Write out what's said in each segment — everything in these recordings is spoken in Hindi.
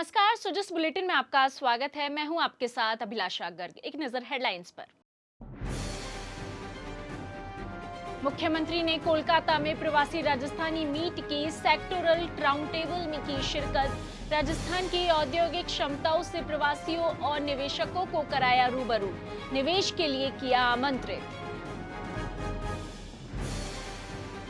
नमस्कार। सुजस बुलेटिन में आपका स्वागत है। मैं हूं आपके साथ अभिलाषा गर्ग। एक नजर हेडलाइंस पर। मुख्यमंत्री ने कोलकाता में प्रवासी राजस्थानी मीट की सेक्टोरल राउंड टेबल में की शिरकत। राजस्थान की औद्योगिक क्षमताओं से प्रवासियों और निवेशकों को कराया रूबरू। निवेश के लिए किया आमंत्रित।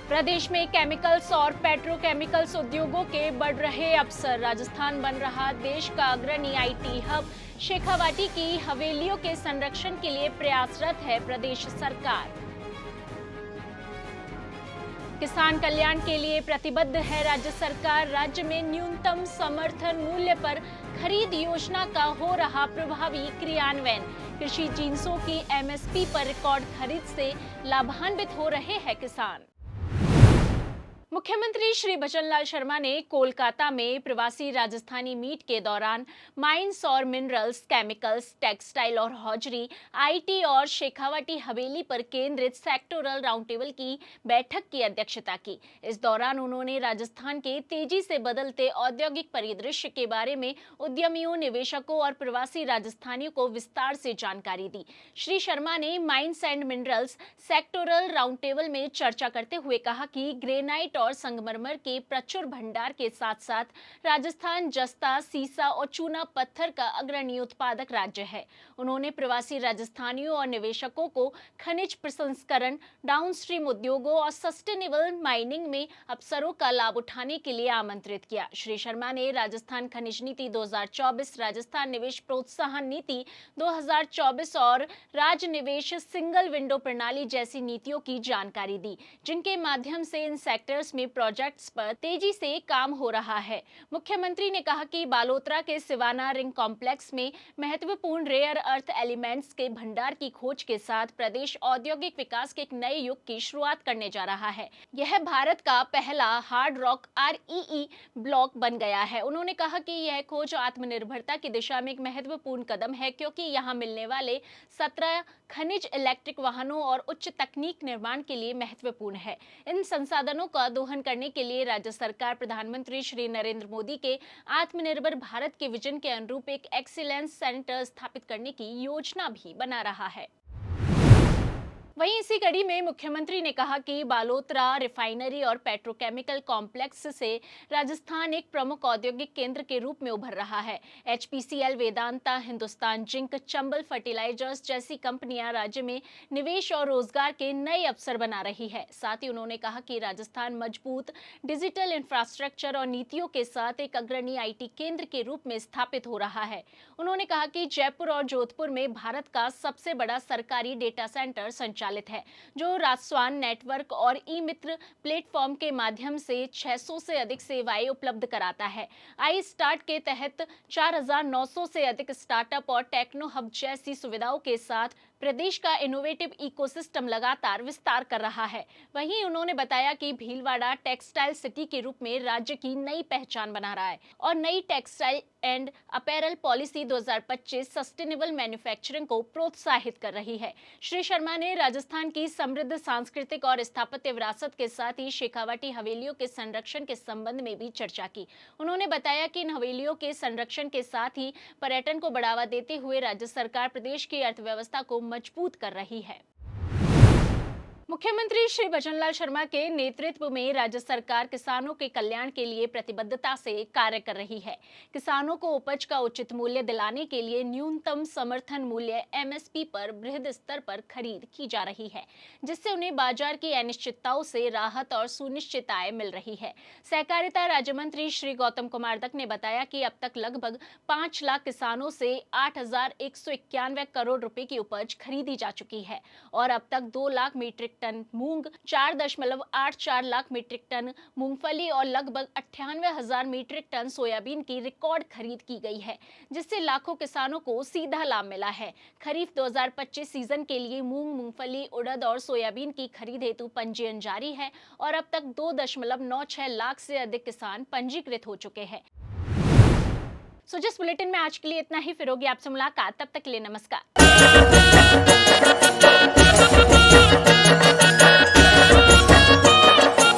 प्रदेश में केमिकल्स और पेट्रोकेमिकल्स उद्योगों के बढ़ रहे अवसर। राजस्थान बन रहा देश का अग्रणी आईटी हब। शेखावाटी की हवेलियों के संरक्षण के लिए प्रयासरत है प्रदेश सरकार। किसान कल्याण के लिए प्रतिबद्ध है राज्य सरकार। राज्य में न्यूनतम समर्थन मूल्य पर खरीद योजना का हो रहा प्रभावी क्रियान्वयन। कृषि जिन्सों की एमएसपी पर रिकॉर्ड खरीद से लाभान्वित हो रहे हैं किसान। मुख्यमंत्री श्री भजनलाल शर्मा ने कोलकाता में प्रवासी राजस्थानी मीट के दौरान माइंस और मिनरल्स, केमिकल्स, टेक्सटाइल और हौजरी, आईटी और शेखावाटी हवेली पर केंद्रित सेक्टोरल राउंड टेबल की बैठक की अध्यक्षता की। इस दौरान उन्होंने राजस्थान के तेजी से बदलते औद्योगिक परिदृश्य के बारे में उद्यमियों, निवेशकों और प्रवासी राजस्थानियों को विस्तार से जानकारी दी। श्री शर्मा ने mines and minerals sectoral round table में चर्चा करते हुए कहा कि ग्रेनाइट और संगमरमर के प्रचुर भंडार के साथ साथ राजस्थान जस्ता, सीसा और चूना पत्थर का अग्रणी उत्पादक राज्य है। उन्होंने प्रवासी राजस्थानियों और निवेशकों को खनिज प्रसंस्करण, डाउनस्ट्रीम उद्योगों और सस्टेनेबल माइनिंग में अवसरों का लाभ उठाने के लिए आमंत्रित किया। श्री शर्मा ने राजस्थान खनिज नीति 2024, राजस्थान निवेश प्रोत्साहन नीति 2024 और राज्य निवेश सिंगल विंडो प्रणाली जैसी नीतियों की जानकारी दी, जिनके माध्यम से इन सेक्टर्स में प्रोजेक्ट्स पर तेजी से काम हो रहा है। मुख्यमंत्री ने कहा कि बालोतरा के सिवाना रिंग कॉम्प्लेक्स में महत्वपूर्ण रेयर अर्थ एलिमेंट्स के भंडार की खोज के साथ प्रदेश औद्योगिक विकास के एक नए युग की शुरुआत करने जा रहा है। यह भारत का पहला हार्ड रॉक REE ब्लॉक बन गया है। उन्होंने कहा कि यह खोज आत्मनिर्भरता की दिशा में एक महत्वपूर्ण कदम है, क्योंकि यहाँ मिलने वाले 17 खनिज इलेक्ट्रिक वाहनों और उच्च तकनीक निर्माण के लिए महत्वपूर्ण है। इन संसाधनों का दोहन करने के लिए राज्य सरकार प्रधानमंत्री श्री नरेंद्र मोदी के आत्मनिर्भर भारत के विजन के अनुरूप एक एक्सीलेंस सेंटर स्थापित करने की योजना भी बना रहा है। वहीं इसी कड़ी में मुख्यमंत्री ने कहा कि बालोतरा रिफाइनरी और पेट्रोकेमिकल कॉम्प्लेक्स से राजस्थान एक प्रमुख औद्योगिक केंद्र के रूप में उभर रहा है। HPCL, Vedanta, Hindustan zinc, Chambal fertilisers जैसी कंपनियां राज्य में निवेश और रोजगार के नए अवसर बना रही है। साथ ही उन्होंने कहा कि राजस्थान मजबूत डिजिटल इंफ्रास्ट्रक्चर और नीतियों के साथ एक अग्रणी IT केंद्र के रूप में स्थापित हो रहा है। उन्होंने कहा कि जयपुर और जोधपुर में भारत का सबसे बड़ा सरकारी डेटा सेंटर संचालित है, जो राजस्वान नेटवर्क और ई-मित्र प्लेटफॉर्म के माध्यम से 600 से अधिक सेवाएं उपलब्ध कराता है। आई स्टार्ट के तहत 4900 से अधिक स्टार्टअप और टेक्नो हब जैसी सुविधाओं के साथ प्रदेश का इनोवेटिव इकोसिस्टम लगातार विस्तार कर रहा है। वहीं उन्होंने बताया कि भीलवाड़ा टेक्सटाइल सिटी के रूप में राज्य की नई पहचान बना रहा है और नई textile and apparel policy 2025 sustainable manufacturing को प्रोत्साहित कर रही है। श्री शर्मा ने राजस्थान की समृद्ध सांस्कृतिक और स्थापत्य विरासत के साथ ही शेखावाटी हवेलियों के संरक्षण के संबंध में भी चर्चा की। उन्होंने बताया कि इन हवेलियों के संरक्षण के साथ ही पर्यटन को बढ़ावा देते हुए राज्य सरकार प्रदेश की अर्थव्यवस्था को मजबूत कर रही है। मुख्यमंत्री श्री भजनलाल शर्मा के नेतृत्व में राज्य सरकार किसानों के कल्याण के लिए प्रतिबद्धता से कार्य कर रही है। किसानों को उपज का उचित मूल्य दिलाने के लिए न्यूनतम समर्थन मूल्य MSP पर बृहद स्तर पर खरीद की जा रही है, जिससे उन्हें बाजार की अनिश्चितताओं से राहत और सुनिश्चित आय मिल रही है। सहकारिता राज्य मंत्री श्री गौतम कुमार दत्त ने बताया कि अब तक लगभग 5 लाख किसानों से 8,191 करोड़ रुपए की उपज खरीदी जा चुकी है और अब तक 2 लाख मीट्रिक टन मूंग, 4.84 लाख मीट्रिक टन मूंगफली और लगभग 98,000 मीट्रिक टन सोयाबीन की रिकॉर्ड खरीद की गई है, जिससे लाखों किसानों को सीधा लाभ मिला है। खरीफ 2025 सीजन के लिए मूंग, मूंगफली, उड़द और सोयाबीन की खरीद हेतु पंजीयन जारी है और अब तक 2.96 लाख से अधिक किसान पंजीकृत हो चुके हैं। सुजस बुलेटिन में आज के लिए इतना ही। फिर होगी आपसे मुलाकात, तब तक के लिए नमस्कार।